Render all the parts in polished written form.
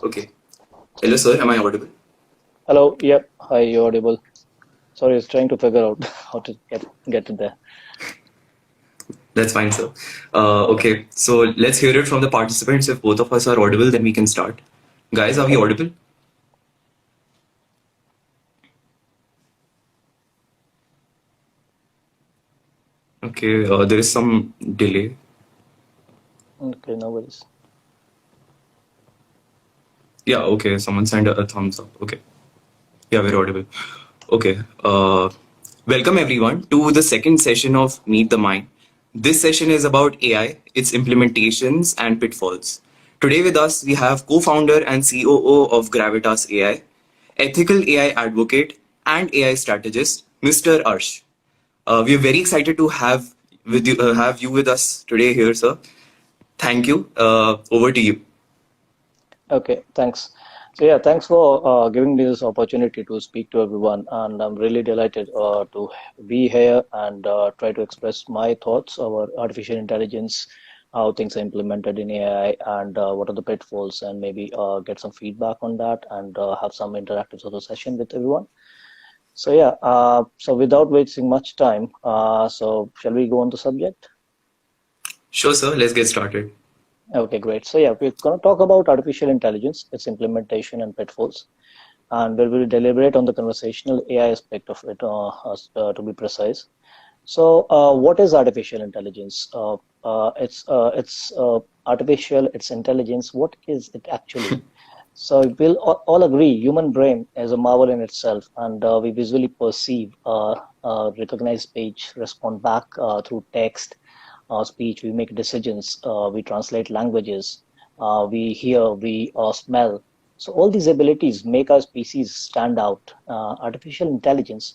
Okay. Hello, sir. Am I audible? Hello, yep, hi, you're audible. Sorry, I was trying to figure out how to get it there. That's fine, sir. Okay. So let's hear it from the participants. If both of us are audible, then we can start. Guys, are we Okay, audible? Okay. There is some delay. okay, no worries. Yeah. Okay. Someone sent a thumbs up. Okay. Yeah, we're audible. Okay. Welcome everyone to the second session of Meet the Mind. This session is about AI, its implementations and pitfalls. Today with us we have co-founder and COO of Gravitas AI, ethical AI advocate and AI strategist, Mr. Arsh. We are very excited to have you with us today here, sir. Thank you. Over to you. Okay, thanks. So yeah, thanks for giving me this opportunity to speak to everyone, and I'm really delighted to be here and try to express my thoughts over artificial intelligence, how things are implemented in AI, and what are the pitfalls, and maybe get some feedback on that, and have some interactive sort of session with everyone. So yeah, so without wasting much time, so shall we go on the subject? Sure, sir. Let's get started. Okay, great. So yeah, we're going to talk about artificial intelligence, its implementation and pitfalls, and we will deliberate on the conversational AI aspect of it, to be precise. So, what is artificial intelligence? It's artificial, it's intelligence. What is it actually? So we'll all agree, human brain is a marvel in itself, and we visually perceive, recognize speech, respond back through text, speech. We make decisions. We translate languages. We hear. We smell. So all these abilities make our species stand out. Artificial intelligence,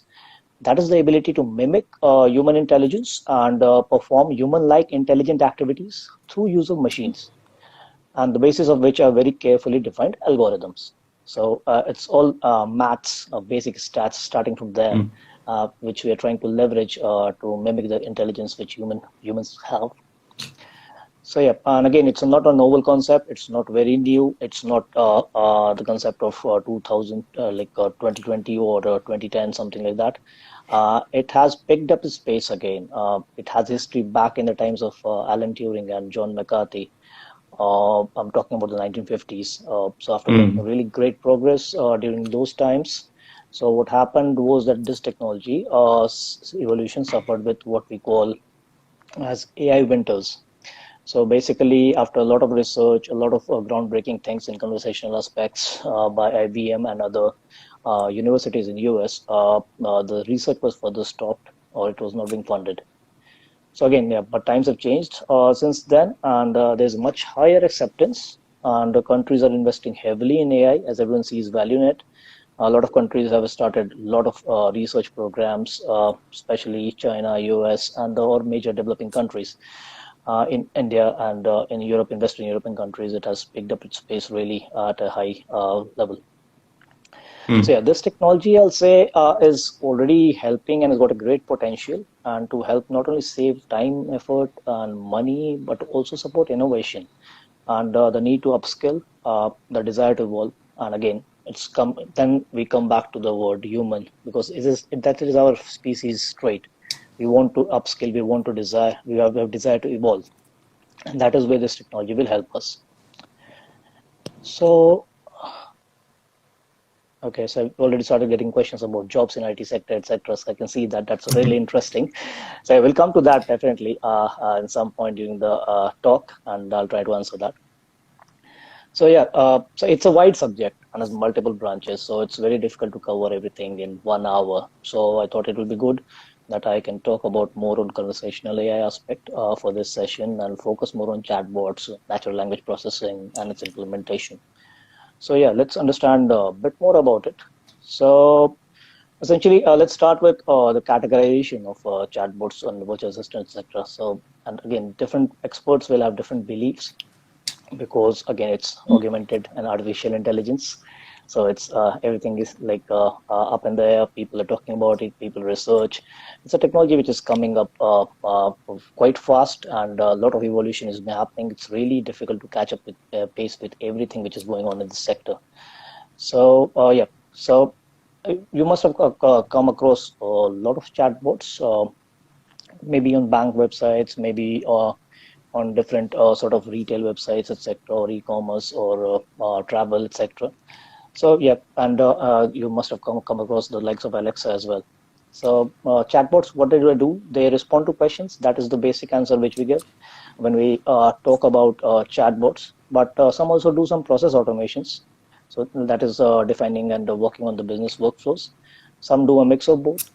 that is the ability to mimic human intelligence and perform human-like intelligent activities through use of machines, and the basis of which are very carefully defined algorithms. So it's all maths, basic stats starting from there, Hmm. which we are trying to leverage to mimic the intelligence which humans have. So yeah, and again, it's not a novel concept. It's not very new. It's not the concept of 2000, 2020 or 2010, something like that. It has picked up its pace again. It has history back in the times of Alan Turing and John McCarthy. I'm talking about the 1950s. So after making Hmm. really great progress during those times, so what happened was that this technology evolution suffered with what we call as AI winters. So basically, after a lot of research, a lot of groundbreaking things in conversational aspects by IBM and other universities in US, the research was further stopped or it was not being funded. So again, yeah, but times have changed since then, and there's much higher acceptance, and the countries are investing heavily in AI as everyone sees value in it. A lot of countries have started a lot of research programs, especially China, US, and the or major developing countries. In India and in Europe, in Western European countries, it has picked up its pace really at a high level. So Hmm. yeah, this technology I'll say is already helping and has got a great potential and to help not only save time, effort, and money, but also support innovation and the need to upskill, the desire to evolve. And again, it's come. Then we come back to the word human because that is our species trait. We want to upskill. We want to desire. We have desire to evolve, and that is where this technology will help us. So okay, so I've already started getting questions about jobs in IT sector, etc. So I can see that that's really interesting. So I will come to that definitely in some point during the talk, and I'll try to answer that. So yeah, so it's a wide subject and has multiple branches, so it's very difficult to cover everything in 1 hour. So I thought it would be good that I can talk about more on conversational AI aspect for this session and focus more on chatbots, natural language processing, and its implementation. So yeah, let's understand a bit more about it. So essentially, let's start with the categorization of chatbots and virtual assistants, etc. So, and again, different experts will have different beliefs because again, it's augmented and artificial intelligence. So it's everything is like up in the air. People are talking about it. People research. It's a technology which is coming up quite fast, and a lot of evolution is happening. It's really difficult to catch up with pace with everything which is going on in the sector. So yeah, so you must have come across a lot of chatbots, maybe on bank websites, maybe on different sort of retail websites, etc., or e-commerce or travel, etc. So yeah, and you must have come across the likes of Alexa as well. So chatbots, what do they do? They respond to questions. That is the basic answer which we give when we talk about chatbots. But some also do some process automations. So that is defining and working on the business workflows. Some do a mix of both.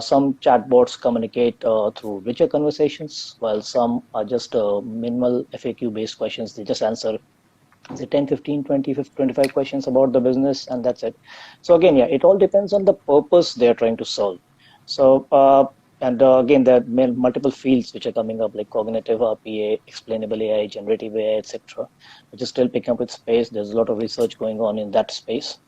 Some chatbots communicate through richer conversations, while some are just minimal FAQ based questions. They just answer say 10, 15, 20, 50, 25 questions about the business, and that's it. So again, yeah, it all depends on the purpose they're trying to solve. So and again, there are multiple fields which are coming up, like cognitive RPA, explainable AI, generative AI, etc., which is still picking up its pace. There's a lot of research going on in that space.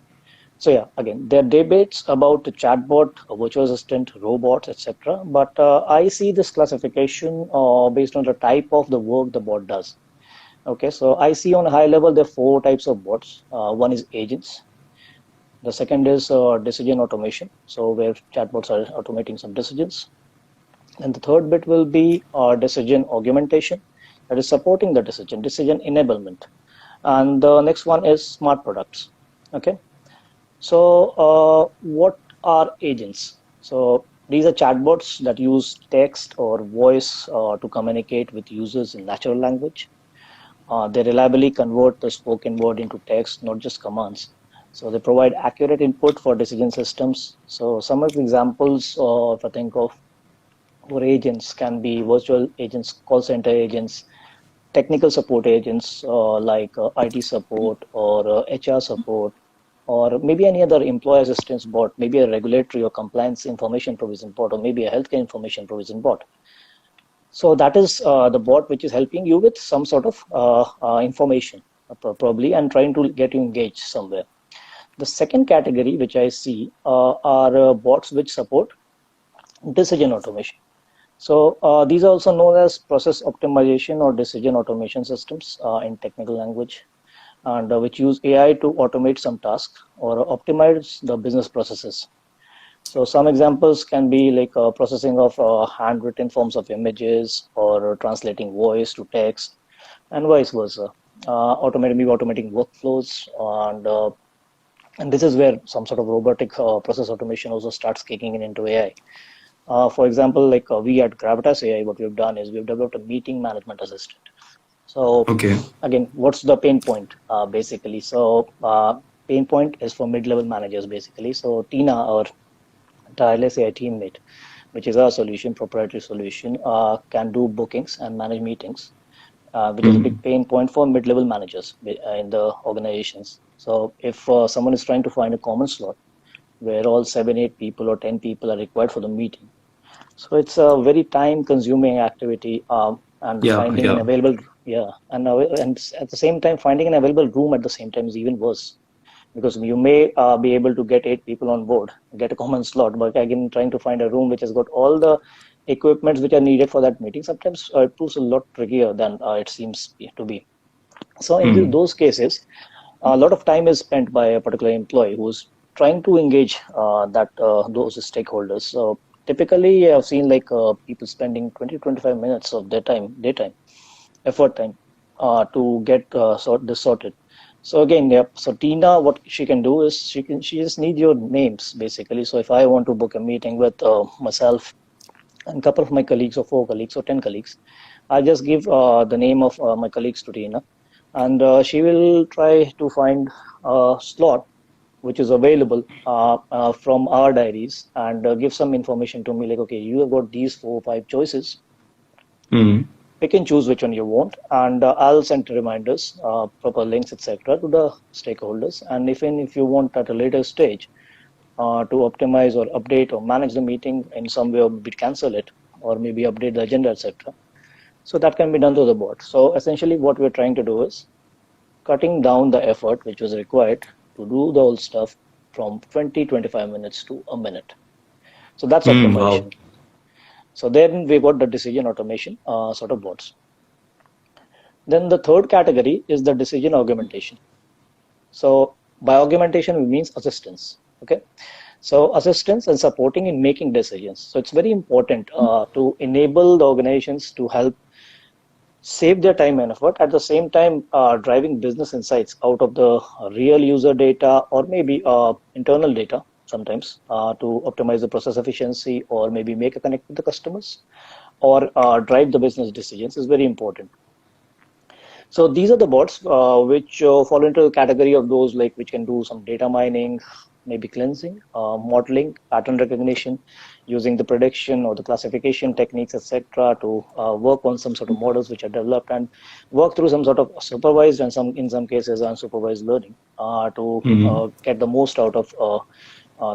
So yeah, again, there are debates about the chatbot, a virtual assistant, robots, etc. But I see this classification based on the type of the work the bot does. Okay, so I see on a high level there are four types of bots. One is agents. The second is decision automation. So where chatbots are automating some decisions. And the third bit will be decision augmentation, that is supporting the decision enablement. And the next one is smart products. Okay, so what are agents? So these are chatbots that use text or voice to communicate with users in natural language. They reliably convert the spoken word into text, not just commands. So they provide accurate input for decision systems. So some of the examples, if I think of for agents, can be virtual agents, call center agents, technical support agents like IT support or HR support, or maybe any other employee assistance bot, maybe a regulatory or compliance information provision bot, or maybe a healthcare information provision bot. So that is the bot which is helping you with some sort of information, probably, and trying to get you engaged somewhere. The second category, which I see, are bots which support decision automation. So these are also known as process optimization or decision automation systems in technical language, and which use AI to automate some tasks or optimize the business processes. So some examples can be like processing of handwritten forms of images or translating voice to text and vice versa. Automating workflows, and this is where some sort of robotic process automation also starts kicking in into AI. For example, like we at Gravitas AI, what we've done is we've developed a meeting management assistant. So Okay. again, what's the pain point basically? So pain point is for mid-level managers basically. So Tina, our tireless AI teammate, which is our solution, proprietary solution, can do bookings and manage meetings, which is a big Mm. pain point for mid-level managers in the organizations. So if someone is trying to find a common slot where all 7, 8 people or 10 people are required for the meeting, so it's a very time-consuming activity, and Yeah, finding an yeah. available, yeah, and at the same time finding an available room at the same time is even worse, because you may be able to get 8 people on board, get a common slot, but again, trying to find a room which has got all the equipments which are needed for that meeting, sometimes it proves a lot trickier than it seems to be. So in Mm. those cases, a lot of time is spent by a particular employee who's trying to engage that those stakeholders. So typically, I've seen like people spending 20 to 25 minutes of their time, daytime, effort time, to get this sorted. So again, yep. So Tina, what she can do is she just need your names basically. So if I want to book a meeting with myself and a couple of my colleagues, or 4 colleagues, or 10 colleagues, I just give the name of my colleagues to Tina, and she will try to find a slot which is available from our diaries, and give some information to me like, okay, you have got these 4 or 5 choices, Mm. pick and choose which one you want, and I'll send reminders, proper links, etc., to the stakeholders. And even if you want at a later stage to optimize or update or manage the meeting in some way, or maybe cancel it, or maybe update the agenda, etc., so that can be done through the bot. So essentially what we're trying to do is cutting down the effort which was required to do the whole stuff from 20-25 minutes to a minute. So that's Wow. optimization. So then we got the decision automation sort of bots. Then the third category is the decision augmentation. So by augmentation, we means assistance. Okay. So assistance and supporting in making decisions. So it's very important to enable the organizations to help save their time and effort, at the same time driving business insights out of the real user data, or maybe internal data sometimes, to optimize the process efficiency, or maybe make a connect with the customers, or drive the business decisions is very important. So these are the bots which fall into the category of those like which can do some data mining, maybe cleansing, modeling, pattern recognition, using the prediction or the classification techniques, etc., to work on some sort of models which are developed, and work through some sort of supervised and some in some cases unsupervised learning to Hmm. get the most out of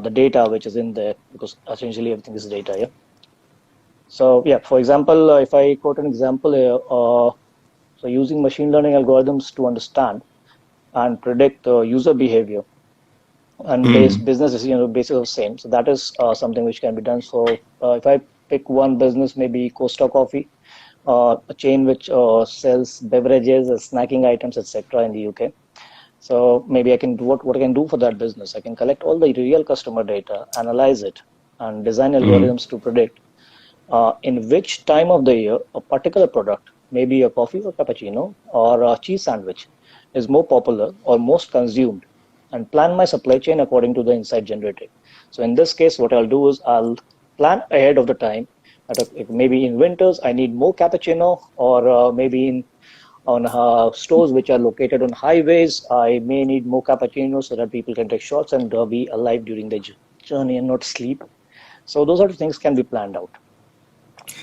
the data which is in there, because essentially everything is data. Yeah. So yeah, for example, if I quote an example here, so using machine learning algorithms to understand and predict user behavior and base Hmm. business decision on the basis of same. So that is something which can be done. So if I pick one business, maybe Costa Coffee, a chain which sells beverages, snacking items, etc. in the UK. So maybe I can do what I can do for that business. I can collect all the real customer data, analyze it, and design Hmm. algorithms to predict in which time of the year a particular product, maybe a coffee or cappuccino or a cheese sandwich, is more popular or most consumed, and plan my supply chain according to the insight generated. So in this case, what I'll do is I'll plan ahead of the time. If maybe in winters I need more cappuccino, or maybe in on stores which are located on highways, I may need more cappuccino so that people can take shots and be alive during the journey and not sleep. So those sort of things can be planned out.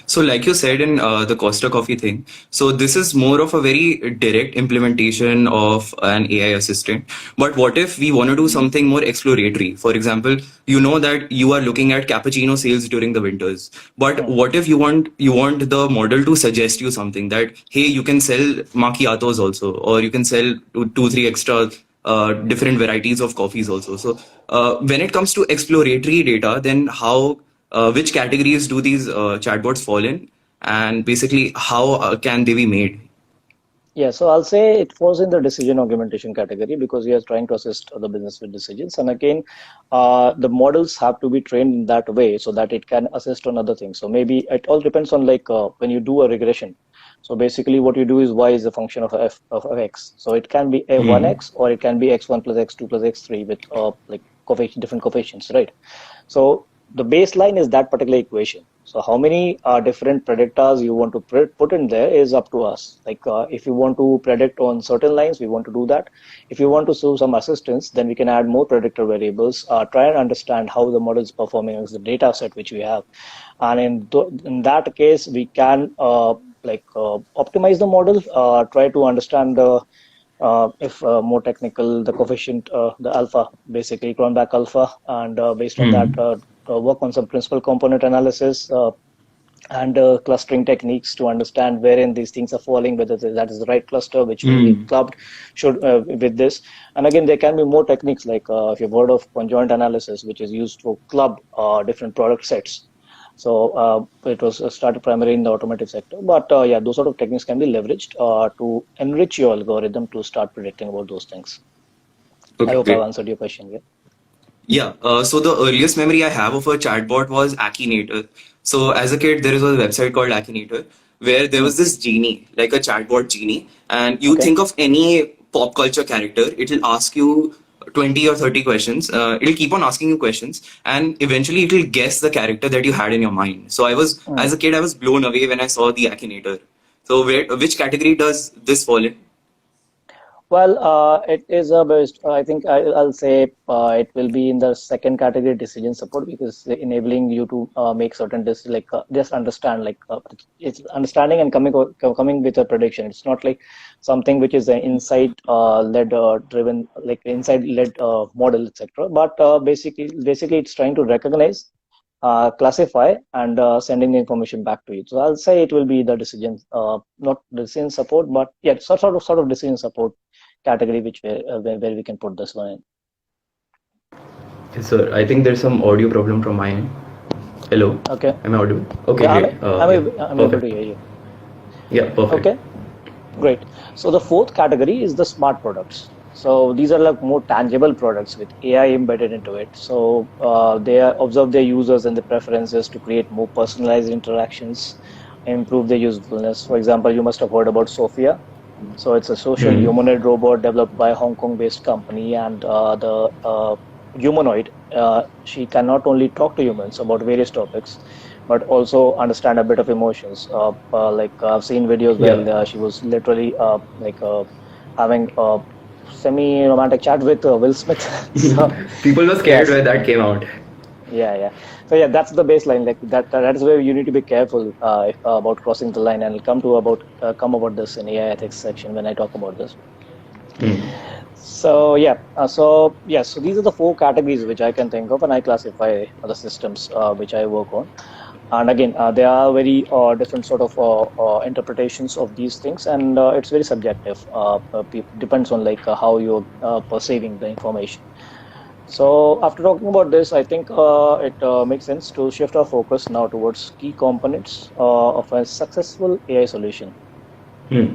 So, like you said in the Costa Coffee thing, so this is more of a very direct implementation of an AI assistant. But what if we want to do something more exploratory? For example, you know that you are looking at cappuccino sales during the winters. But Hmm. what if you want the model to suggest you something that, hey, you can sell macchiatos also, or you can sell two three extra different varieties of coffees also. So when it comes to exploratory data, then how which categories do these chatbots fall in, and basically how can they be made? Yeah, so I'll say it falls in the decision augmentation category because we are trying to assist the business with decisions. And again, the models have to be trained in that way so that it can assist on other things. So maybe it all depends on like when you do a regression. So basically, what you do is y is a function of of x. So it can be a one Hmm. x, or it can be x1 plus x2 plus x3 with like coefficient, different coefficients, right? So the baseline is that particular equation. So how many different predictors you want to put in there is up to us. Like if you want to predict on certain lines, we want to do that. If you want to do some assistance, then we can add more predictor variables, try and understand how the model is performing against the data set which we have. And in that case, we can optimize the model, try to understand the if more technical, the coefficient, the alpha, basically Cronbach alpha, and based on that, Hmm. work on some principal component analysis and clustering techniques to understand wherein these things are falling, whether that is the right cluster which will be Hmm. clubbed should with this. And again, there can be more techniques like if you've heard of conjoint analysis, which is used to club different product sets. So it was started primarily in the automotive sector, but yeah, those sort of techniques can be leveraged to enrich your algorithm to start predicting about those things. I Okay, hope I've great. answered your question. Yeah. Yeah. So the earliest memory I have of a chatbot was Akinator. So as a kid, there was a website called Akinator where there Hmm. was this genie, like a chatbot genie, and you Okay. think of any pop culture character, it'll ask you 20 or 30 questions. It'll keep on asking you questions, and eventually it'll guess the character that you had in your mind. So Hmm. as a kid, I was blown away when I saw the Akinator. So which category does this fall in? Well, it is a best. I think I'll say it will be in the second category, decision support, because enabling you to make certain like just understand, like it's understanding and coming with a prediction. It's not like something which is an insight led driven, like insight led model, etc. But basically, it's trying to recognize, classify, and sending the information back to you. So I'll say it will be the decision, not decision support, but yeah, sort of decision support category, which where we can put this one in. Yes, sir. I think there's some audio problem from my end. Hello, Okay. am I audible? Okay, Yeah, great. Yeah, I'm able to perfect. hear you. Yeah, perfect. Okay, great. So the fourth category is the smart products. So these are like more tangible products with AI embedded into it. So they observe their users and the preferences to create more personalized interactions, improve their usefulness. For example, you must have heard about Sophia. So it's a social Hmm. humanoid robot developed by a Hong Kong-based company, and the humanoid, she can not only talk to humans about various topics, but also understand a bit of emotions. Like I've seen videos Yeah. where she was literally having a semi-romantic chat with Will Smith. So People were scared yes, when that came out. yeah. So yeah, that's the baseline. Like that is where you need to be careful about crossing the line. And I'll come about this in AI ethics section when I talk about this. Hmm. So these are the four categories which I can think of, and I classify the systems which I work on. And again, there are very different sort of interpretations of these things, and it's very subjective. Depends on like how you're perceiving the information. So after talking about this, I think it makes sense to shift our focus now towards key components of a successful AI solution. Hmm.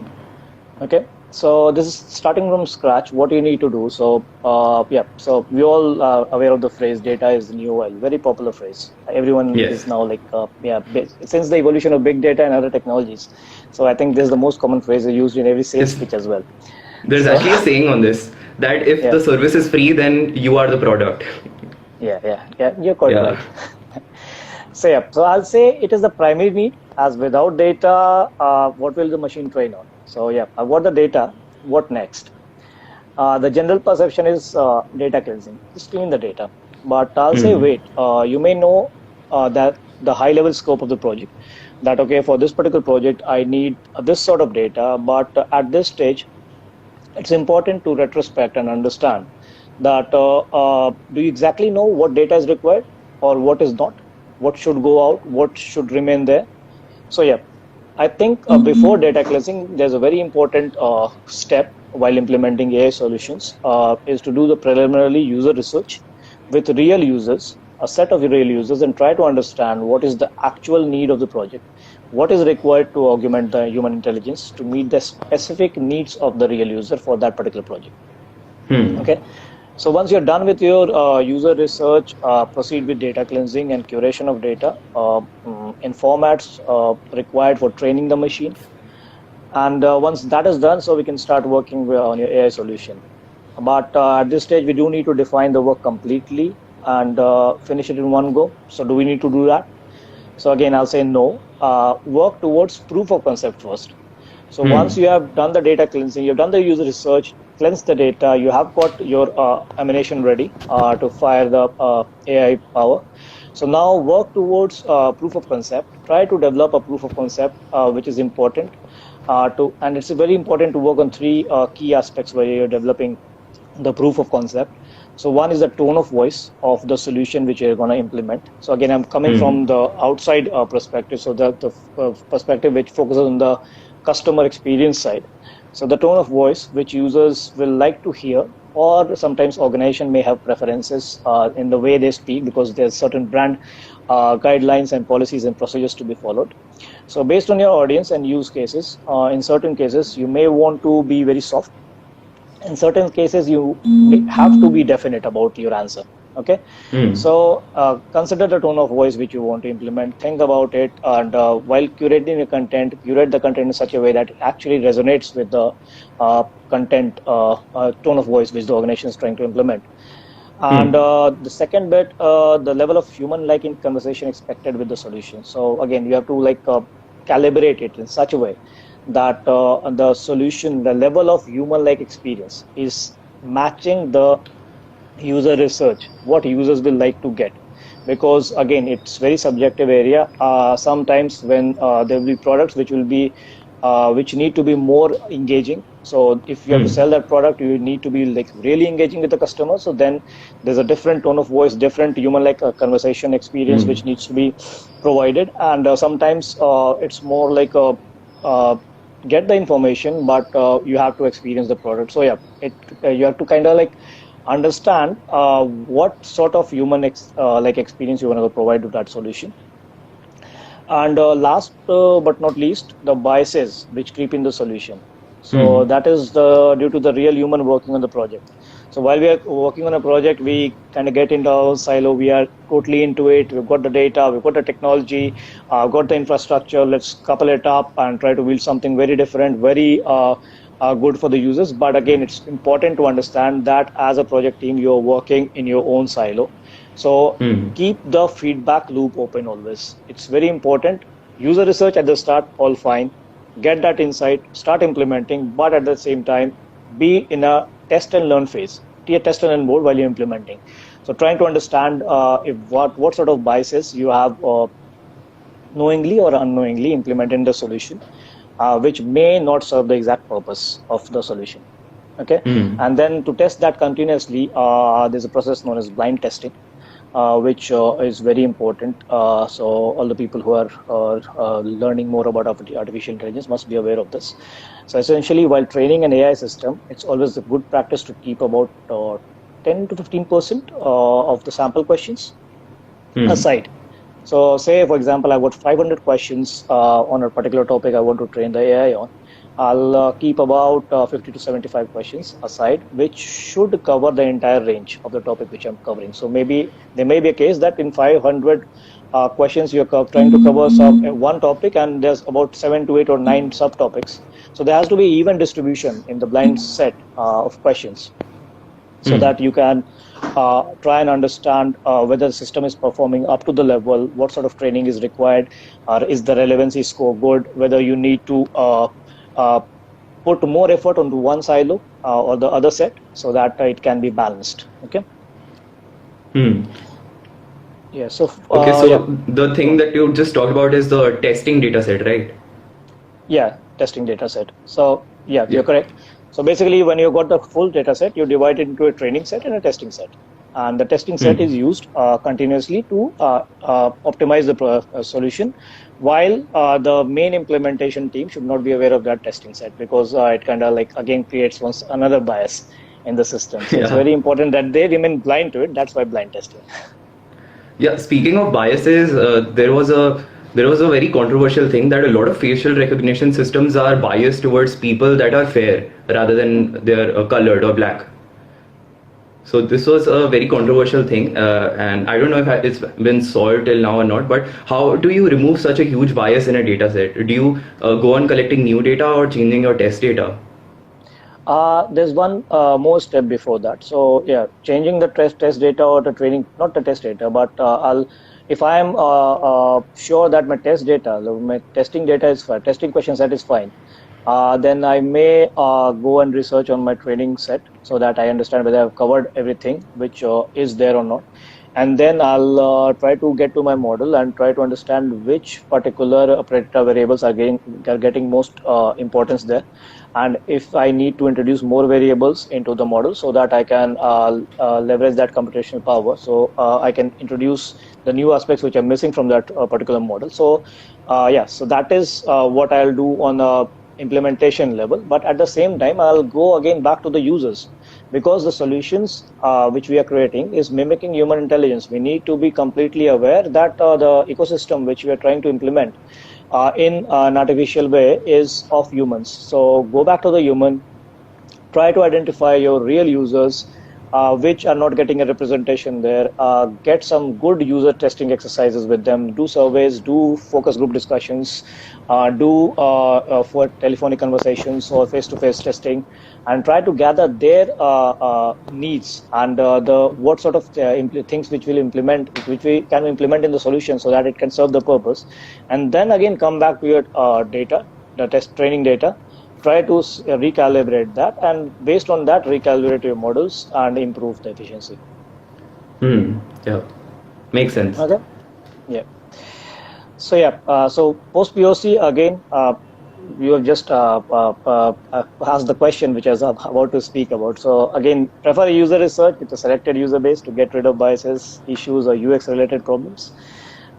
Okay, so this is starting from scratch. What you need to do. So we all are aware of the phrase "data is the new oil." Very popular phrase. Everyone Yes. is now like, since the evolution of big data and other technologies. So I think this is the most common phrase used in every sales Yes. pitch as well. There's So actually a saying on this that if yeah, the service is free, then you are the product. yeah, you're quite Yeah. right. So I'll say it is the primary need. As without data, what will the machine train on? So yeah, I've got the data. What next? The general perception is data cleansing. Just clean the data. But I'll say, Hmm. wait, you may know that the high level scope of the project, that, okay, for this particular project, I need this sort of data. But at this stage, it's important to retrospect and understand that do you exactly know what data is required or what is not, what should go out, what should remain there. So yeah, I think before data cleansing, there's a very important step while implementing AI solutions is to do the preliminary user research with real users, a set of real users, and try to understand what is the actual need of the project, what is required to augment the human intelligence to meet the specific needs of the real user for that particular project. Hmm. Okay, so once you're done with your user research, proceed with data cleansing and curation of data in formats required for training the machine. And once that is done, so we can start working on your AI solution. But at this stage, we do need to define the work completely and finish it in one go. So do we need to do that? So again, I'll say no. Work towards proof of concept first. So Hmm. once you have done the data cleansing, you've done the user research, cleanse the data, you have got your ammunition ready to fire the AI power. So now work towards proof of concept. Try to develop a proof of concept, which is important and it's very important to work on three key aspects where you're developing the proof of concept. So one is the tone of voice of the solution which you're going to implement. So again, I'm coming Hmm. from the outside perspective, so the perspective which focuses on the customer experience side. So the tone of voice which users will like to hear, or sometimes organization may have preferences in the way they speak because there's certain brand guidelines and policies and procedures to be followed. So based on your audience and use cases, in certain cases you may want to be very soft. In certain cases you may have to be definite about your answer. Okay, Hmm. so consider the tone of voice which you want to implement, think about it, and while curating the content, curate the content in such a way that it actually resonates with the content tone of voice which the organization is trying to implement. Hmm. And the second bit, the level of human like in conversation expected with the solution. So again, you have to like calibrate it in such a way that the solution, the level of human like experience is matching the user research, what users will like to get. Because again, it's very subjective area. Sometimes when there will be products which will be which need to be more engaging. So if you have to Hmm. sell that product, you need to be like really engaging with the customer. So then there's a different tone of voice, different human like conversation experience Hmm. which needs to be provided. And sometimes it's more like a get the information, but you have to experience the product. So yeah, you have to kind of like understand what sort of human like experience you want to provide to that solution. And last but not least, the biases which creep in the solution. Hmm. So that is the due to the real human working on the project. So while we are working on a project, we kind of get into our silo. We are totally into it. We've got the data, we've got the technology, got the infrastructure. Let's couple it up and try to build something very different, very good for the users. But again, it's important to understand that as a project team, you're working in your own silo. So Hmm. keep the feedback loop open always. It's very important. User research at the start, all fine. Get that insight, start implementing, but at the same time, be in a test and learn phase. Be a test and learn mode while you're implementing. So trying to understand if what sort of biases you have knowingly or unknowingly implemented in the solution, which may not serve the exact purpose of the solution. Okay, Hmm. and then to test that continuously, there's a process known as blind testing, which is very important. So all the people who are learning more about artificial intelligence must be aware of this. So essentially, while training an AI system, it's always a good practice to keep about 10 to 15% of the sample questions Hmm. aside. So say, for example, I've got 500 questions on a particular topic I want to train the AI on. I'll keep about 50 to 75 questions aside, which should cover the entire range of the topic which I'm covering. So maybe there may be a case that in 500 questions you're trying to cover one topic, and there's about 7 to 8 or 9 subtopics. So there has to be even distribution in the blind set of questions, so Hmm. that you can try and understand whether the system is performing up to the level, what sort of training is required, or is the relevancy score good, whether you need to uh, put more effort onto one silo or the other set, so that it can be balanced. Okay. Hmm. Yeah. So Okay, yeah. so the Go thing on. that you just talked about is the testing data set, right? Yeah, testing data set. So yeah, Yeah. you're correct. So basically, when you got the full data set, you divide it into a training set and a testing set. And the testing set Hmm. is used continuously to optimize the solution, while the main implementation team should not be aware of that testing set, because it kind of like again creates once another bias in the system. So it's Yeah. very important that they remain blind to it. That's why blind testing. Yeah, speaking of biases, there was a very controversial thing that a lot of facial recognition systems are biased towards people that are fair rather than they're colored or black. So this was a very controversial thing, and I don't know if it's been solved till now or not. But how do you remove such a huge bias in a data set? Do you go on collecting new data or changing your test data? There's one more step before that. So yeah, changing the test data or the training, not the test data, but I'll if I am sure that my test data, my testing data is fine, testing question set is fine, then I may go and research on my training set, so that I understand whether I've covered everything which is there or not. And then I'll try to get to my model and try to understand which particular predictor variables are getting most importance there, and if I need to introduce more variables into the model, so that I can leverage that computational power, so I can introduce the new aspects which are missing from that particular model. So yeah, so that is what I'll do on a implementation level. But at the same time, I'll go again back to the users, because the solutions which we are creating is mimicking human intelligence. We need to be completely aware that the ecosystem which we are trying to implement in an artificial way is of humans. So go back to the human, try to identify your real users which are not getting a representation there. Get some good user testing exercises with them, do surveys, do focus group discussions, do for telephonic conversations or face-to-face testing, and try to gather their needs and the what sort of things which will implement, which we can implement in the solution, so that it can serve the purpose. And then again come back to your data, the test training data, try to recalibrate that, and based on that recalibrate your models and improve the efficiency. Hmm. Yeah. Makes sense. Okay. Yeah. So yeah, so post POC again, you have just asked the question which I was about to speak about. So again, prefer user research with a selected user base to get rid of biases, issues, or UX related problems.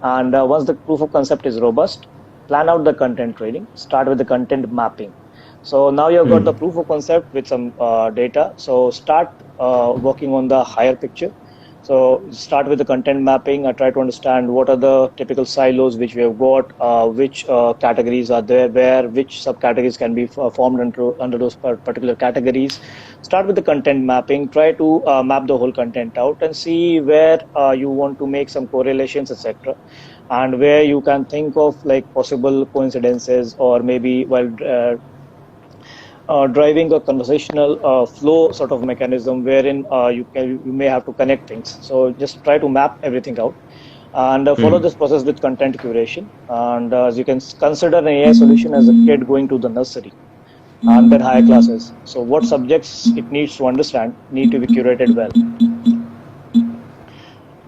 And once the proof of concept is robust, plan out the content training. Start with the content mapping. So now you've got Hmm. the proof of concept with some data. So start working on the higher picture. So start with the content mapping. I try to understand what are the typical silos which we have got, which categories are there, where which subcategories can be formed under those particular categories. Start with the content mapping. Try to map the whole content out and see where you want to make some correlations, etc., and where you can think of like possible coincidences, or maybe while driving a conversational flow sort of mechanism wherein you may have to connect things. So just try to map everything out and follow this process with content curation. And as you can consider an AI solution as a kid going to the nursery and then higher classes. So what subjects it needs to understand need to be curated well.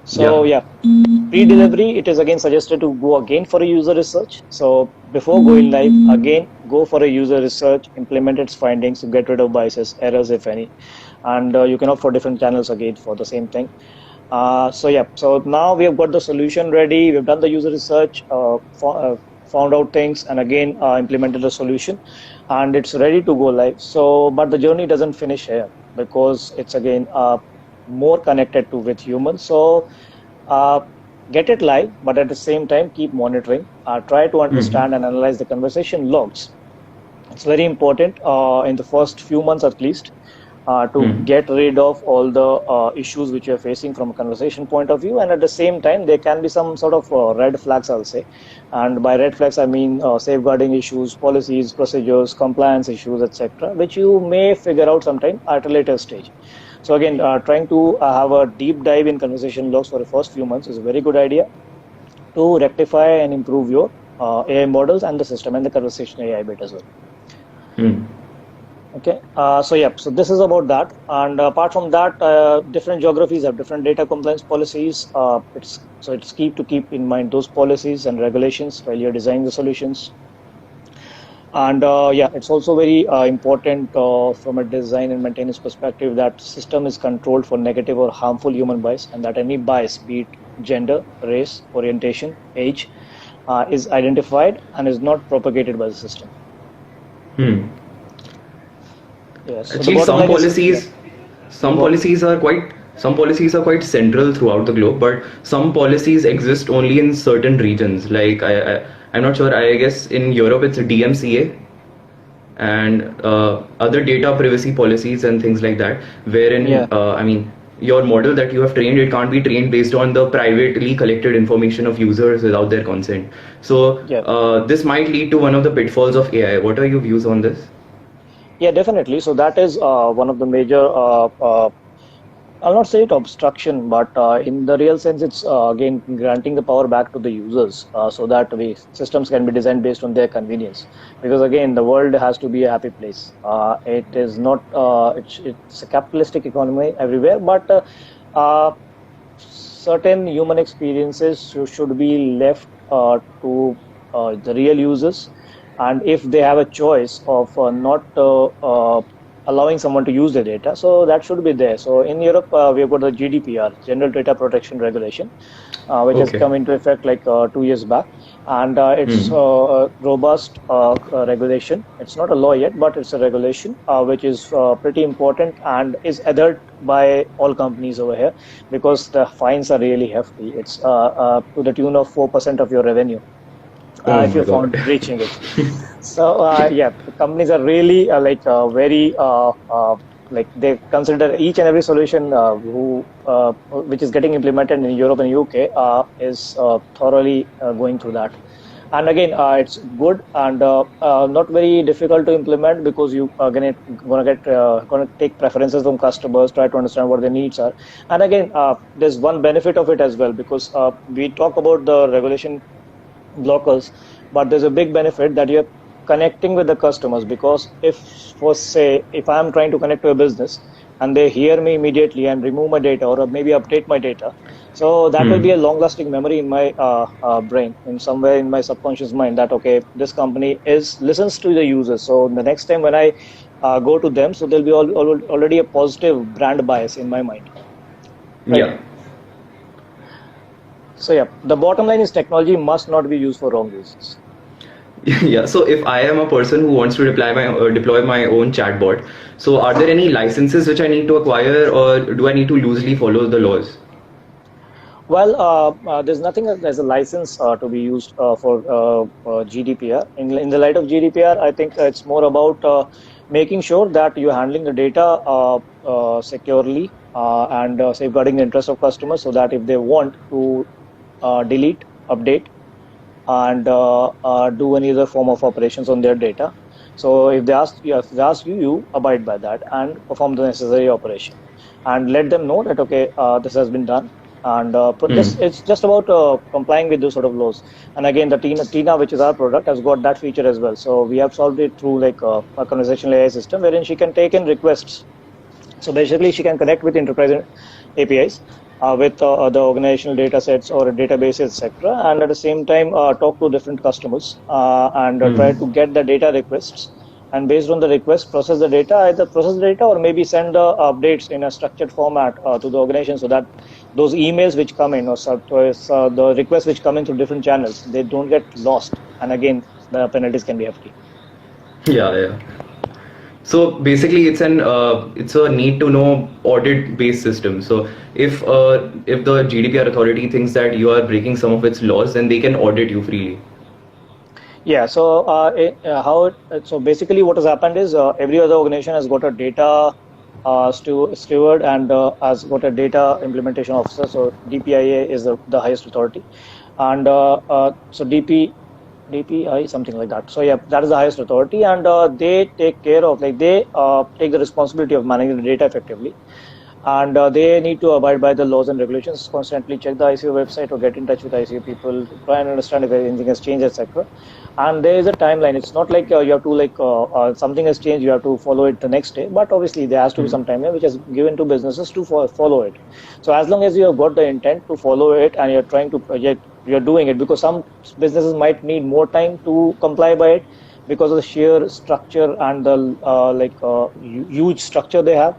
So Yeah. yeah, pre-delivery, it is again suggested to go again for a user research. So before going live, again, go for a user research, implement its findings to get rid of biases, errors, if any. And you can opt for different channels again for the same thing. So yeah, so now we have got the solution ready. We've done the user research, found out things, and again implemented the solution, and it's ready to go live. So, but the journey doesn't finish here because it's again more connected to with humans. So uh, get it live, but at the same time keep monitoring. Try to understand and analyze the conversation logs. It's very important in the first few months at least to get rid of all the issues which you're facing from a conversation point of view. And at the same time, there can be some sort of red flags, I'll say. And by red flags, I mean safeguarding issues, policies, procedures, compliance issues, etc., which you may figure out sometime at a later stage. So again, trying to have a deep dive in conversation logs for the first few months is a very good idea to rectify and improve your AI models and the system and the conversation AI bit as well. Okay, so yeah, so this is about that. And apart from that, different geographies have different data compliance policies. It's key to keep in mind those policies and regulations while you're designing the solutions. And yeah, it's also very important from a design and maintenance perspective that system is controlled for negative or harmful human bias, and that any bias, be it gender, race, orientation, age, is identified and is not propagated by the system. Yes. So the Actually, bottom some line is, yeah, policies, you some go on. policies are quite, some policies are quite central throughout the globe, but some policies exist only in certain regions. Like I'm not sure. I guess in Europe it's a DMCA and other data privacy policies and things like that. Wherein Yeah, I mean, your model that you have trained, it can't be trained based on the privately collected information of users without their consent. So yeah. this might lead to one of the pitfalls of AI. What are your views on this? Yeah, definitely. So that is one of the major, I'll not say it obstruction, but in the real sense, it's again granting the power back to the users so that we systems can be designed based on their convenience. Because again, the world has to be a happy place. It is not, it's a capitalistic economy everywhere, but certain human experiences should be left to the real users. And if they have a choice of not allowing someone to use the data, so that should be there. So in Europe, we have got the GDPR, General Data Protection Regulation, which has Okay. come into effect like 2 years back. And it's a robust regulation. It's not a law yet, but it's a regulation which is pretty important and is adhered by all companies over here because the fines are really hefty. It's to the tune of 4% of your revenue Oh if my you're God. found breaching it. So yeah, the companies are really very like they consider each and every solution which is getting implemented in Europe and UK is thoroughly going through that. And again, it's good and not very difficult to implement because you are gonna take preferences from customers, try to understand what their needs are. And again, there's one benefit of it as well because we talk about the regulation blockers, but there's a big benefit that you're connecting with the customers. Because if, for say, if I'm trying to connect to a business and they hear me immediately and remove my data or maybe update my data, so that will be a long lasting memory in my brain, in somewhere in my subconscious mind, that okay, this company is listens to the users. So the next time when I go to them, so there'll be already a positive brand bias in my mind, right? Yeah. So yeah, the bottom line is technology must not be used for wrong reasons. Yeah, so if I am a person who wants to deploy my own chatbot, so are there any licenses which I need to acquire, or do I need to loosely follow the laws? Well, there's nothing as a license to be used for GDPR. In the light of GDPR, I think it's more about making sure that you're handling the data securely and safeguarding the interest of customers so that if they want to delete, update, and do any other form of operations on their data. So if they ask you, you abide by that and perform the necessary operation, and let them know that okay, this has been done, and Hmm. just it's just about complying with those sort of laws. And again, the Tina, which is our product, has got that feature as well. So we have solved it through like a conversational AI system wherein she can take in requests. So basically, she can connect with enterprise APIs with the organizational data sets or databases, etc. And at the same time, talk to different customers and try Hmm. to get the data requests. And based on the request, process the data, either process the data or maybe send the updates in a structured format to the organization so that those emails which come in or the requests which come in through different channels, they don't get lost. And again, the penalties can be hefty. Yeah, yeah. So basically, it's a need to know audit based system. So if the GDPR authority thinks that you are breaking some of its laws, then they can audit you freely. Yeah, so so basically what has happened is every other organization has got a data steward and has got a data implementation officer. So DPIA is the highest authority, and so DPI something like that. So yeah, that is the highest authority, and they take care of like they take the responsibility of managing the data effectively, and they need to abide by the laws and regulations, constantly check the ICO website or get in touch with ICO people to try and understand if anything has changed, etc. And there is a timeline. It's not like you have to something has changed, you have to follow it the next day, but obviously there has to be Hmm. some timeline which is given to businesses to follow it. So as long as you have got the intent to follow it and you're trying to project, you're doing it, because some businesses might need more time to comply by it because of the sheer structure and the huge structure they have.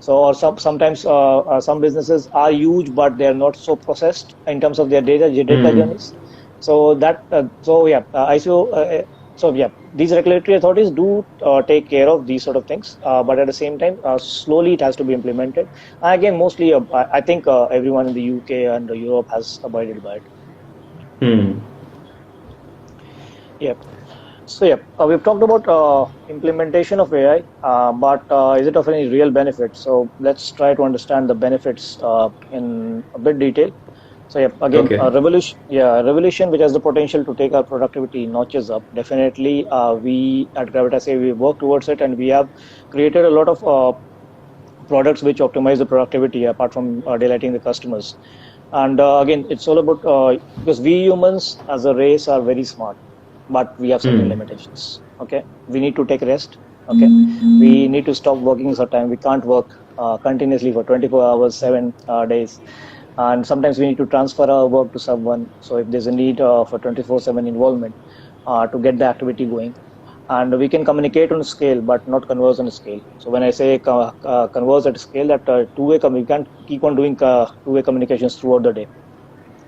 So, or sometimes some businesses are huge, but they are not so processed in terms of their data Hmm. journeys. So ICO. So yeah, these regulatory authorities do take care of these sort of things, but at the same time, slowly it has to be implemented. Again, mostly, I think everyone in the UK and Europe has abided by it. Hmm. Yeah. So yeah, we've talked about implementation of AI, but is it of any real benefit? So let's try to understand the benefits in a bit detail. So yeah, again, Okay. a revolution which has the potential to take our productivity notches up. Definitely, we at Gravitas AI, we work towards it, and we have created a lot of products which optimize the productivity apart from delighting the customers. And again, it's all about because we humans as a race are very smart, but we have certain Hmm. limitations. Okay, we need to take rest. Okay, we need to stop working sometime. We can't work continuously for 24 hours, 7 days, and sometimes we need to transfer our work to someone. So if there's a need for 24/7 involvement to get the activity going, and we can communicate on a scale but not converse on a scale. So when I say converse at a scale, that we can't keep on doing two-way communications throughout the day.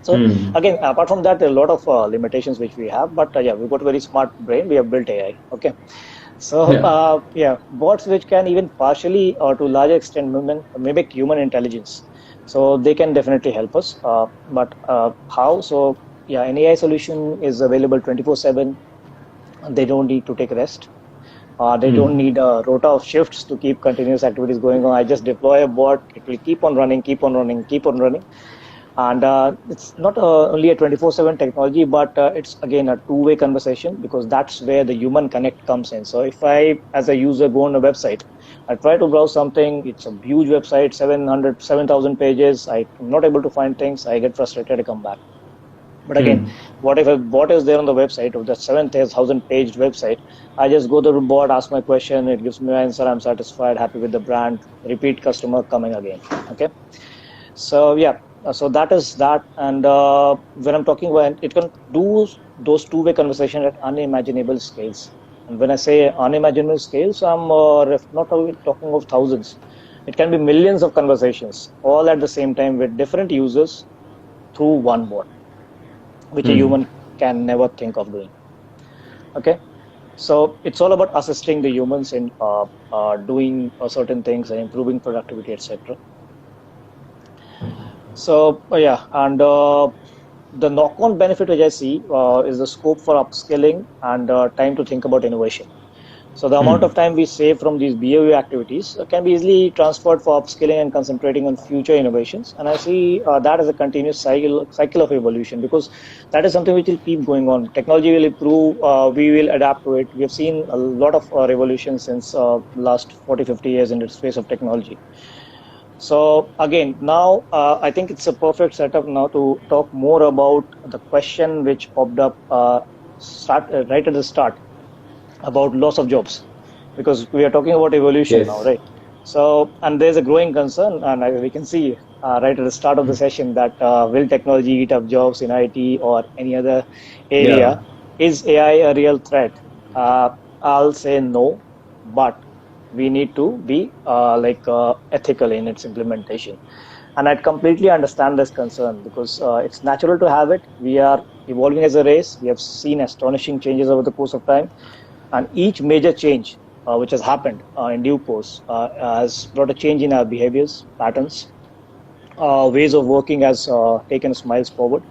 So Hmm. again, apart from that, there are a lot of limitations which we have, but yeah, we've got a very smart brain, we have built AI. Okay, so Yeah. yeah, bots which can even partially or to large extent mimic human intelligence, so they can definitely help us, but how? So yeah, an AI solution is available 24/7. They don't need to take rest. They Hmm. don't need a rota of shifts to keep continuous activities going on. I just deploy a bot, it will keep on running, keep on running, keep on running. And it's not only a 24/7 technology, but it's again a two-way conversation, because that's where the human connect comes in. So if I, as a user, go on a website, I try to browse something, it's a huge website, 7,000 pages, I'm not able to find things, I get frustrated, I come back. But again, Hmm. what if a bot is there on the website of the 7,000 paged website? I just go to the bot, ask my question, it gives me an answer, I'm satisfied, happy with the brand, repeat customer coming again. Okay. So yeah, so that is that. And when I'm talking about, it can do those two-way conversation at unimaginable scales. And when I say unimaginable scales, I'm not only talking of thousands. It can be millions of conversations all at the same time with different users through one bot, which a Hmm. human can never think of doing. Okay, so it's all about assisting the humans in doing certain things and improving productivity, etc. So yeah, and the knock-on benefit which I see is the scope for upskilling and time to think about innovation. So the amount of time we save from these BAU activities can be easily transferred for upskilling and concentrating on future innovations. And I see that as a continuous cycle of evolution, because that is something which will keep going on. Technology will improve, we will adapt to it. We have seen a lot of revolution since last 40, 50 years in the space of technology. So again, now I think it's a perfect setup now to talk more about the question which popped up right at the start about loss of jobs, because we are talking about evolution now, Yes. right? So, and there's a growing concern, and we can see right at the start of the session that will technology eat up jobs in IT or any other area? Yeah. Is AI a real threat? I'll say no, but we need to be ethical in its implementation. And I completely understand this concern, because it's natural to have it. We are evolving as a race. We have seen astonishing changes over the course of time, and each major change which has happened in due course has brought a change in our behaviors, patterns, ways of working has taken us miles forward.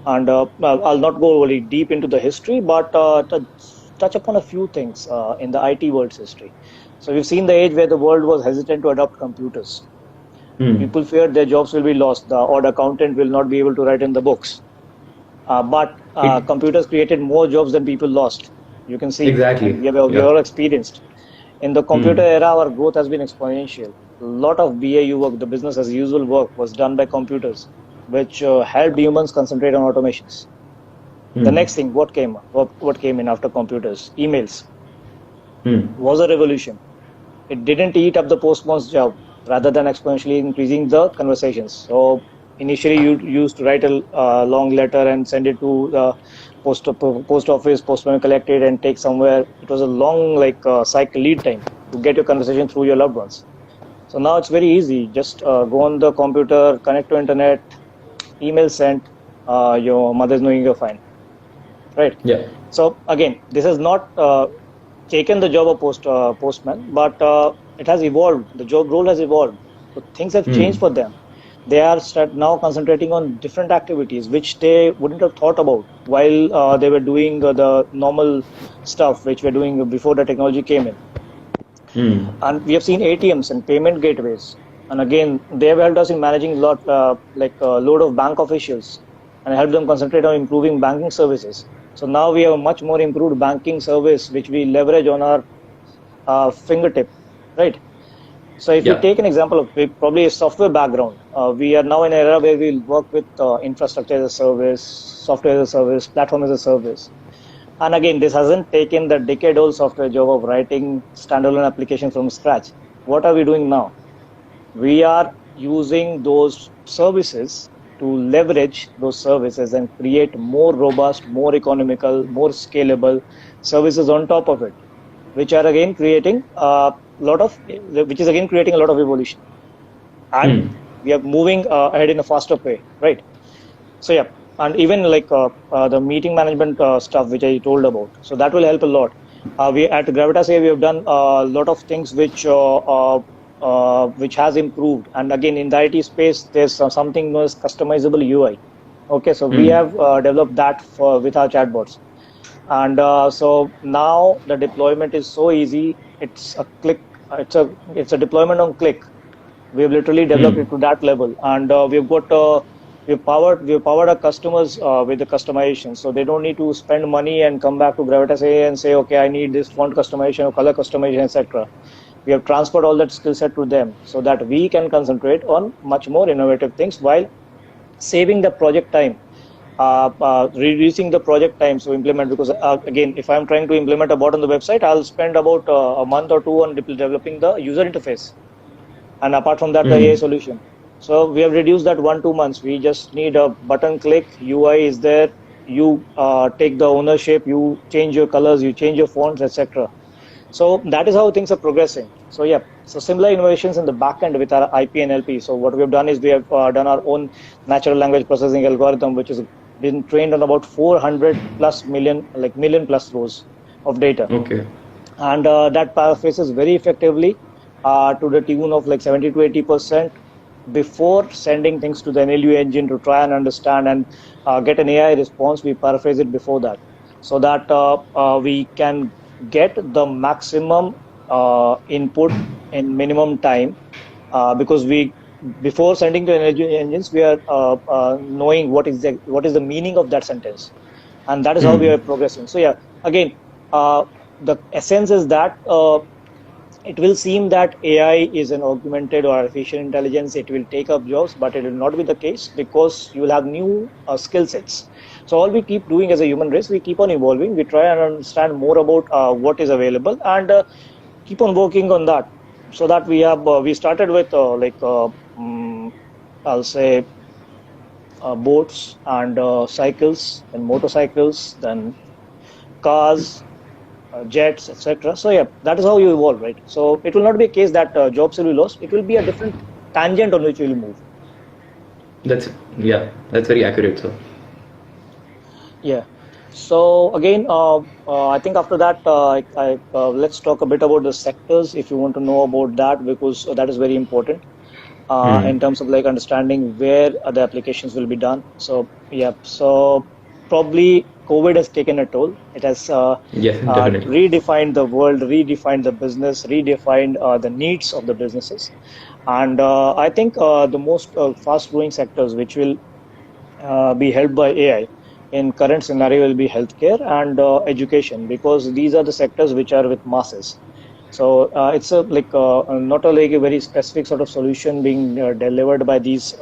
And well, I'll not go really deep into the history, but to touch upon a few things in the IT world's history. So we've seen the age where the world was hesitant to adopt computers. People feared their jobs will be lost. The odd accountant will not be able to write in the books. But It computers created more jobs than people lost. You can see, and exactly. we have Yeah. all experienced. In the computer era, our growth has been exponential. A lot of BAU work, the business as usual work, was done by computers, which helped humans concentrate on automations. The next thing, what came in after computers? Emails was a revolution. It didn't eat up the postman's job, rather than exponentially increasing the conversations. So initially, you used to write a long letter and send it to the post office. Postman will collect it and take somewhere. It was a long cycle lead time to get your conversation through your loved ones. So now it's very easy. Just go on the computer, connect to internet, email sent. Your mother's knowing you're fine, right? Yeah. So again, this has not taken the job of postman, but it has evolved. The job role has evolved. So things have changed for them. They are now concentrating on different activities which they wouldn't have thought about while they were doing the normal stuff which we're doing before the technology came in. And we have seen ATMs and payment gateways. And again, they have helped us in managing a load of bank officials and helped them concentrate on improving banking services. So now we have a much more improved banking service which we leverage on our fingertip, right? So if we Yeah. take an example of probably a software background, we are now in an era where we'll work with infrastructure as a service, software as a service, platform as a service. And again, this hasn't taken the decade-old software job of writing standalone applications from scratch. What are we doing now? We are using those services to leverage those services and create more robust, more economical, more scalable services on top of it, which are again creating which is again creating a lot of evolution. And we are moving ahead in a faster way, right? So yeah, and even the meeting management stuff which I told about, so that will help a lot. We at Gravitas AI we have done a lot of things which has improved. And again, in the IT space, there's something known as customizable UI. Okay, so we have developed that with our chatbots, and so now the deployment is so easy. It's a click. It's a deployment on click. We have literally developed it to that level, and we've powered our customers with the customization, so they don't need to spend money and come back to Gravitas AI and say, okay, I need this font customization or color customization, etc. We have transferred all that skill set to them so that we can concentrate on much more innovative things while saving the project time, reducing the project time to implement. Because again, if I'm trying to implement a bot on the website, I'll spend about a month or two on developing the user interface, and apart from that, the AI solution. So we have reduced that 1-2 months. We just need a button click. UI is there. You take the ownership. You change your colors. You change your fonts, etc. So that is how things are progressing. So yeah, so similar innovations in the backend with our IP and LP. So what we have done is we have done our own natural language processing algorithm, which is been trained on about 400 plus million, like million plus rows of data, Okay. and that paraphrases very effectively to the tune of like 70 to 80% before sending things to the NLU engine to try and understand and get an AI response. We paraphrase it before that, so that we can get the maximum input in minimum time, because we, before sending to energy engines, we are knowing what is the meaning of that sentence, and that is how we Hmm. are progressing. So yeah, again, uh, the essence is that it will seem that AI is an augmented or artificial intelligence. It will take up jobs, but it will not be the case, because you will have new skill sets. So all we keep doing as a human race, we keep on evolving. We try and understand more about what is available, and keep on working on that, so that we started with mm, I'll say boats and cycles, then motorcycles, then cars, jets, etc. So yeah, that is how you evolve, right? So it will not be a case that jobs will be lost. It will be a different tangent on which we will move. That's yeah. That's very accurate, sir. Yeah. So again, I think after that, let's talk a bit about the sectors if you want to know about that, because that is very important Hmm. in terms of like understanding where the applications will be done. So yeah, so probably COVID has taken a toll. It has Yes, definitely. redefined the world, redefined the business, redefined the needs of the businesses, and I think the most fast-growing sectors which will be helped by AI in current scenario will be healthcare and education, because these are the sectors which are with masses. So it's a not a like a very specific sort of solution being delivered by these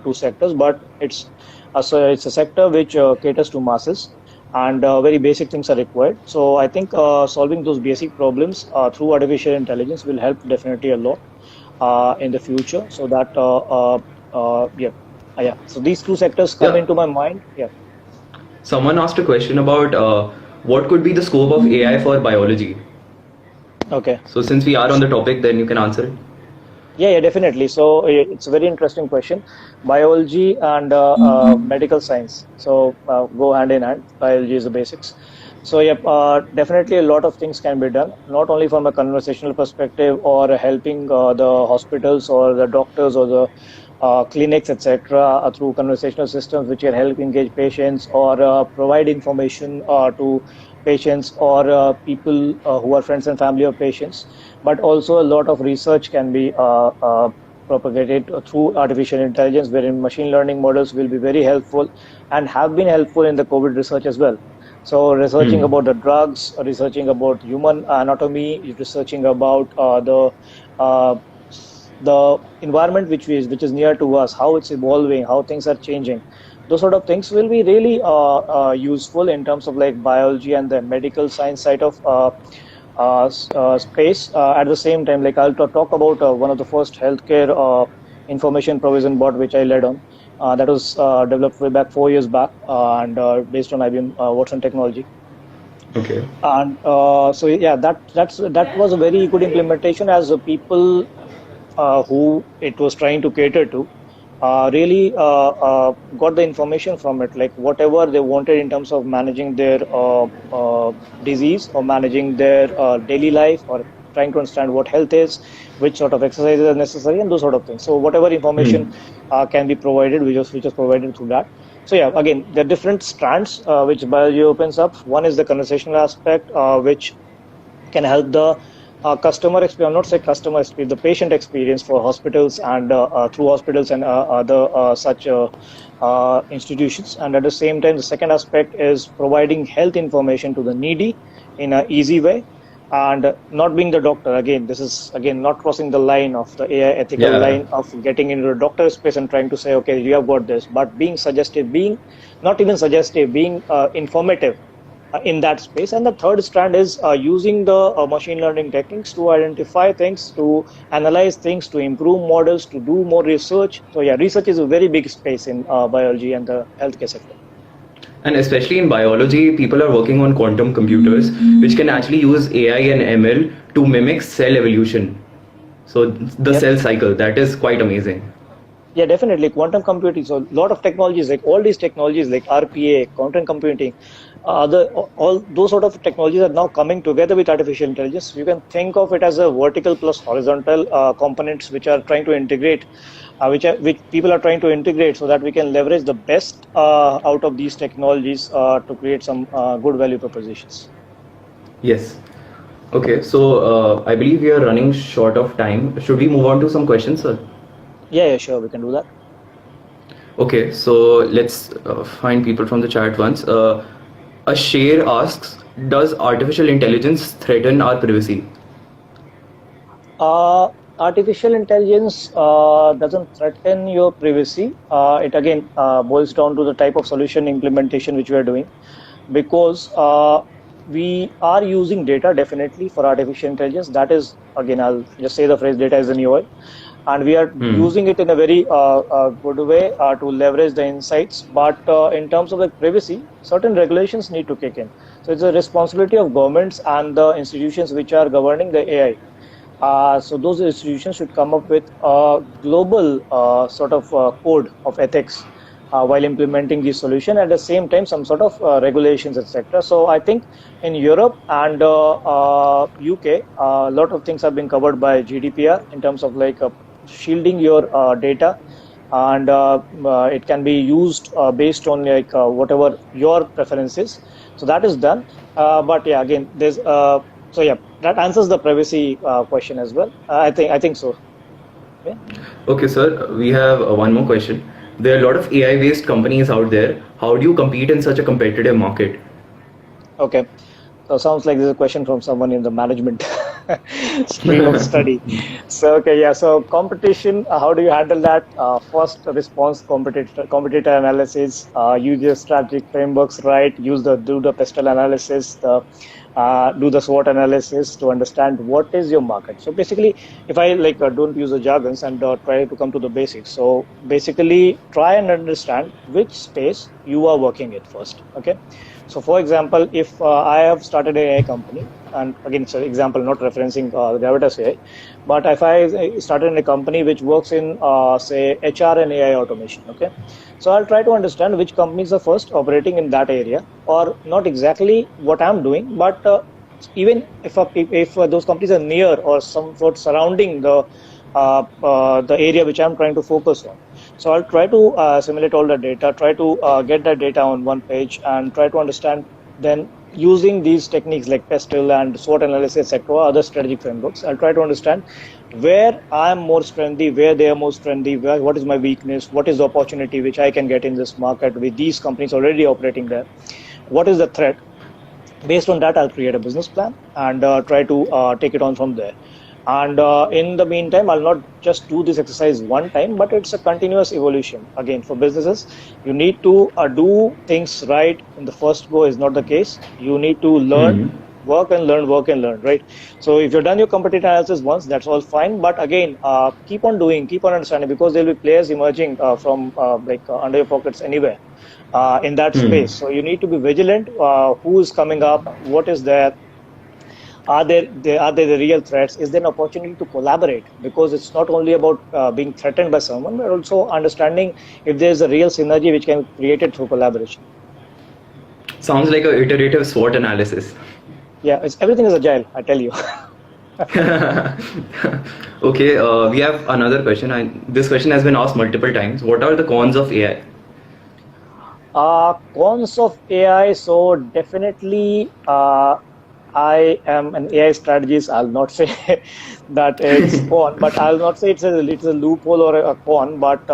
two sectors, but it's a sector which caters to masses, and very basic things are required. So I think solving those basic problems through artificial intelligence will help definitely a lot in the future. So that yeah, yeah. So these two sectors come Yeah. into my mind. Yeah. Someone asked a question about what could be the scope of AI for biology. Okay. So since we are on the topic, then you can answer it. Yeah, yeah, definitely. So it's a very interesting question. Biology and medical science. So go hand in hand. Biology is the basics. So yeah, definitely a lot of things can be done, not only from a conversational perspective or helping the hospitals or the doctors or the clinics, etc., through conversational systems which can help engage patients or provide information to patients or people who are friends and family of patients, but also a lot of research can be propagated through artificial intelligence, wherein machine learning models will be very helpful and have been helpful in the COVID research as well. So, researching Hmm. about the drugs, researching about human anatomy, researching about uh, the environment which is near to us, how it's evolving, how things are changing. Those sort of things will be really useful in terms of like biology and the medical science side of space. At the same time, like I'll talk about one of the first healthcare information provision bot which I led on. That was developed way back 4 years back, and based on IBM Watson technology. Okay. And so yeah, that was a very good implementation, as people who it was trying to cater to really got the information from it, like whatever they wanted in terms of managing their disease or managing their daily life, or trying to understand what health is, which sort of exercises are necessary, and those sort of things. So whatever information Hmm. can be provided, which was provided through that. So yeah, again, there are different strands which biology opens up. One is the conversational aspect, which can help the customer experience, not say customer experience, the patient experience for hospitals and through hospitals and other such institutions. And at the same time, the second aspect is providing health information to the needy in an easy way, and not being the doctor. Again, this is again not crossing the line of the AI ethical Yeah. line of getting into the doctor space and trying to say, okay, you have got this, but being suggestive, being not even suggestive, being informative in that space. And the third strand is using the machine learning techniques to identify things, to analyze things, to improve models, to do more research. So yeah, research is a very big space in biology and the healthcare sector. And especially in biology, people are working on quantum computers, which can Hmm. actually use AI and ML to mimic cell evolution. So the Yep. cell cycle, that is quite amazing. Yeah, definitely. Quantum computing. So a lot of technologies, like all these technologies, like RPA, quantum computing, other all those sort of technologies are now coming together with artificial intelligence. You can think of it as a vertical plus horizontal components which are trying to integrate, which people are trying to integrate, so that we can leverage the best out of these technologies to create some good value propositions. Yes. Okay, so I believe we are running short of time. Should we move on to some questions, sir? Yeah, yeah, sure, we can do that. Okay, so let's find people from the chat once. A share asks, does artificial intelligence threaten our privacy? Uh, Artificial intelligence doesn't threaten your privacy. It again boils down to the type of solution implementation which we are doing, because we are using data definitely for artificial intelligence. That is, again, I'll just say the phrase data is the new oil, and we are Hmm. using it in a very good way to leverage the insights. But in terms of the privacy, certain regulations need to kick in. So it's a responsibility of governments and the institutions which are governing the AI. So those institutions should come up with a global sort of code of ethics while implementing the solution. At the same time, some sort of regulations, etc. So I think in Europe and UK, a lot of things have been covered by GDPR in terms of like shielding your data, and it can be used based on like whatever your preference is. So that is done. But yeah, again, there's so yeah, that answers the privacy question as well. I think so. Yeah. Okay, sir, we have one more question. There are a lot of AI based companies out there. How do you compete in such a competitive market? Okay. So sounds like this is a question from someone in the management stream of study. So okay, yeah. So competition, how do you handle that? First response competitor analysis. Use your strategic frameworks, right? Do the pestle analysis, do the SWOT analysis to understand what is your market. So basically, if I like don't use the jargons and try to come to the basics. So basically, try and understand which space you are working in first. Okay. So, for example, if I have started an AI company, and again, it's an example, not referencing Gravitas AI, but if I started in a company which works in, say, HR and AI automation, okay, so I'll try to understand which companies are first operating in that area, or not exactly what I'm doing, but even if those companies are near or some sort surrounding the area which I'm trying to focus on. So I'll try to simulate all the data, try to get that data on one page, and try to understand. Then using these techniques like pestle and SWOT analysis, etc., other strategic frameworks, I'll try to understand where I'm more strengthy, where they are more strengthy, what is my weakness, what is the opportunity which I can get in this market with these companies already operating there, what is the threat. Based on that, I'll create a business plan and try to take it on from there. And in the meantime, I'll not just do this exercise one time, but it's a continuous evolution. Again, for businesses, you need to do things right in the first go is not the case. You need to learn, Hmm. work and learn, right? So if you've done your competitor analysis once, that's all fine. But again, keep on doing, keep on understanding, because there'll be players emerging from under your pockets anywhere in that Hmm. space. So you need to be vigilant. Who is coming up? What is there? Are there the real threats? Is there an opportunity to collaborate? Because it's not only about being threatened by someone, but also understanding if there's a real synergy which can be created through collaboration. Sounds like a iterative SWOT analysis. Yeah, everything is agile, I tell you. Okay, we have another question, and this question has been asked multiple times. What are the cons of AI? Cons of AI. So definitely, I am an AI strategist. I'll not say that it's con, but I'll not say it's a loophole or a con. But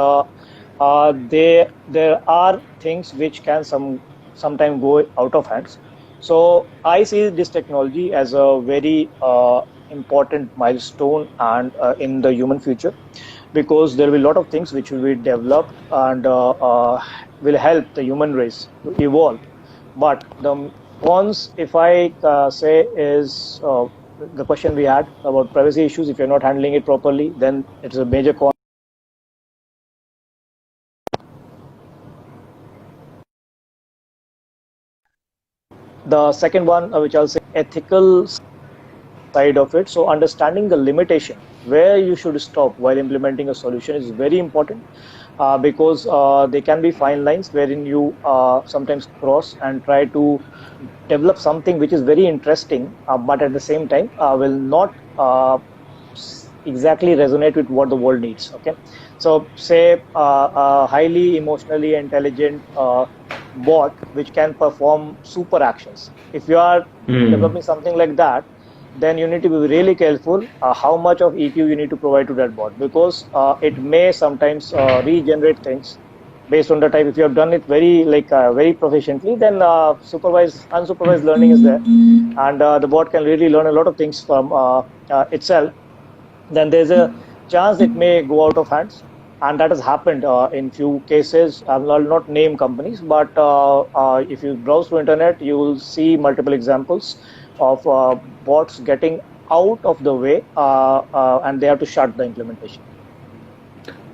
there are things which can sometime go out of hands. So I see this technology as a very important milestone and in the human future, because there will be a lot of things which will be developed and will help the human race to evolve. But the cons, if I say, is the question we had about privacy issues. If you're not handling it properly, then it's a major con. The second one, which I'll say, ethical side of it. So understanding the limitation. where you should stop while implementing a solution is very important, because there can be fine lines wherein you sometimes cross and try to develop something which is very interesting, but at the same time will not exactly resonate with what the world needs. Okay, so say a highly emotionally intelligent bot which can perform super actions. If you are Hmm. developing something like that, then you need to be really careful how much of EQ you need to provide to that bot, because it may sometimes regenerate things based on the type. If you have done it very very proficiently, then supervised unsupervised learning is there, and the bot can really learn a lot of things from itself. Then there's a chance it may go out of hands, and that has happened in few cases. I'll not name companies, but if you browse through internet, you will see multiple examples of bots getting out of the way, and they have to shut the implementation.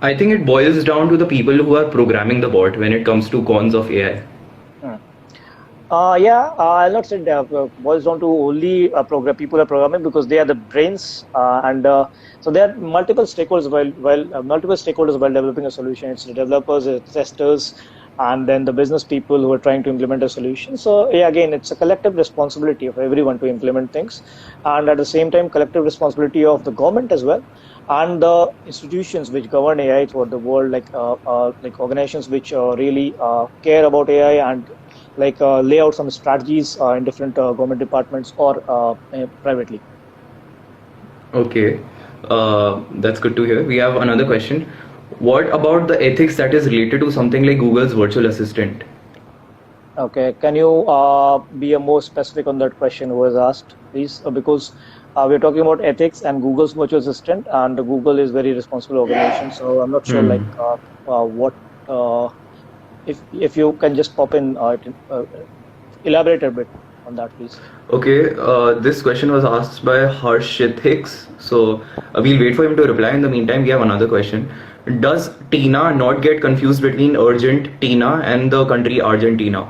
I think it boils down to the people who are programming the bot when it comes to cons of AI. Hmm. Yeah, I'll not say that boils down to only people are programming, because they are the brains, and so there are multiple stakeholders multiple stakeholders while developing a solution. It's the developers, it's testers, and then the business people who are trying to implement a solution. So yeah, again, it's a collective responsibility of everyone to implement things, and at the same time, collective responsibility of the government as well, and the institutions which govern AI throughout the world, like organizations which really care about AI, and lay out some strategies in different government departments or privately. Okay, that's good to hear. We have another question. What about the ethics that is related to something like Google's virtual assistant? Okay, can you be a more specific on that question who was asked, please? Because we're talking about ethics and Google's virtual assistant, and Google is very responsible organization. So I'm not sure Hmm. what if you can just pop in elaborate a bit on that, please. Okay, this question was asked by Harshit Hicks. So we'll wait for him to reply. In the meantime, we have another question. Does Tina not get confused between Argentina and the country Argentina?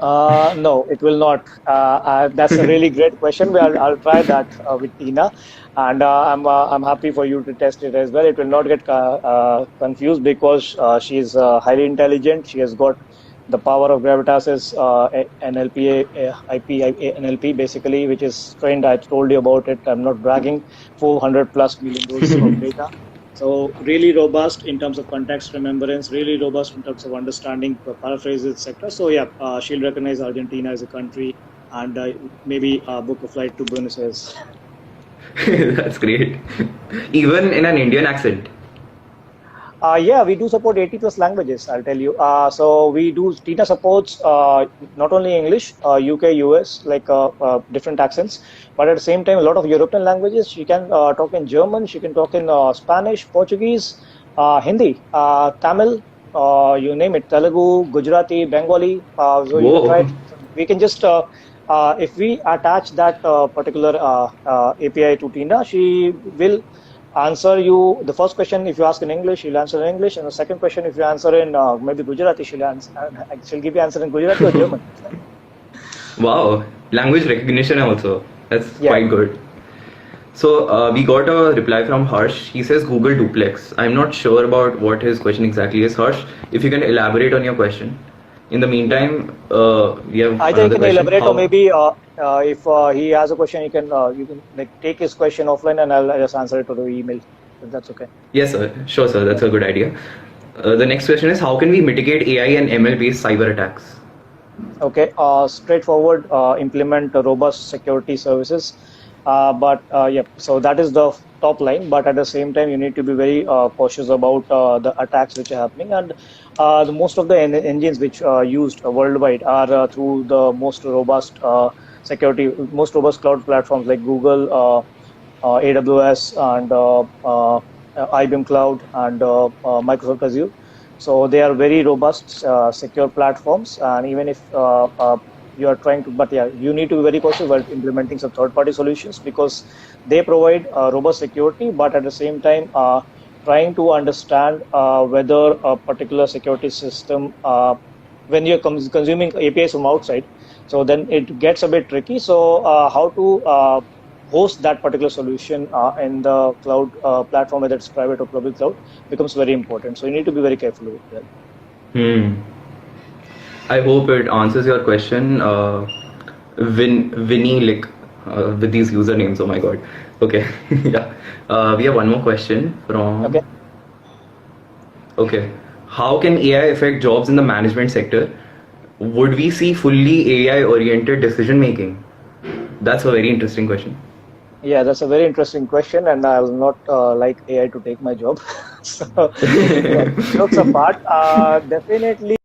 No, it will not. That's a really great question. I'll try that with Tina, and I'm happy for you to test it as well. It will not get confused, because she's highly intelligent. She has got the power of Gravitas' NLP, NLP basically, which is trained. I told you about it. I'm not bragging. 400 plus million rows of data. So really robust in terms of context remembrance, really robust in terms of understanding paraphrases, etc. So yeah, she'll recognize Argentina as a country, and maybe book a flight to Buenos Aires. That's great. Even in an Indian accent. Yeah, we do support 80 plus languages, I'll tell you. So we do, Tina supports not only English, UK, US, different accents, but at the same time, a lot of European languages. She can talk in German, she can talk in Spanish, Portuguese, Hindi, Tamil, you name it, Telugu, Gujarati, Bengali. So you can try Whoa. it. So we can just, if we attach that particular API to Tina, she will answer you the first question. If you ask in English, she'll answer in English, and the second question, if you answer in maybe Gujarati, she'll give you answer in Gujarati or German. Wow. Language recognition also. That's Yeah. quite good. So we got a reply from Harsh. He says Google Duplex. I'm not sure about what his question exactly is. Harsh, if you can elaborate on your question. In the meantime, we have Either you another can question. elaborate, or How? maybe if he has a question, you can like take his question offline, and I'll just answer it to the email, if that's okay. Yes, sir. Sure, sir. That's a good idea. The next question is how can we mitigate AI and ML based cyber attacks? Okay, straightforward, implement robust security services. But yeah, so that is the top line. But at the same time, you need to be very cautious about the attacks which are happening. And the most of the engines which are used worldwide are through the most robust most robust cloud platforms like Google, AWS, and IBM Cloud, and Microsoft Azure. So they are very robust, secure platforms. And even if you are trying to, but yeah, you need to be very cautious while implementing some third-party solutions, because they provide robust security, but at the same time, trying to understand whether a particular security system, when you're consuming APIs from outside, so then it gets a bit tricky. So how to host that particular solution in the cloud platform, whether it's private or public cloud, becomes very important. So you need to be very careful with that. Hmm. I hope it answers your question. Vinny, like with these usernames. Oh my god. Okay. Yeah. We have one more question from. Okay. Okay. How can AI affect jobs in the management sector? Would we see fully AI oriented decision making? That's a very interesting question. Yeah, that's a very interesting question, and I will not like AI to take my job. So, yeah, jokes apart, definitely.